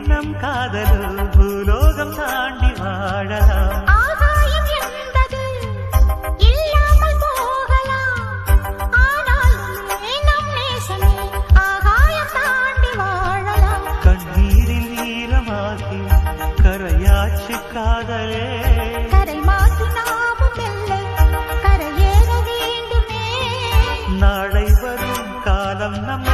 நம் காதலோ பூலோகம் தாண்டி வாழலாம். ஆகாயம் என்பது இல்லாமல் போகலாம். ஆனால் நம் நேசமே ஆகாயம் தாண்டி வாழலாம். கண்ணீரில் ஈரமாகி கரையாச்சு காதலே, கரை மாற்றி நாமும் வெல்ல கரையேற வேண்டுமே. நாளை வரும் காலம் நம்ம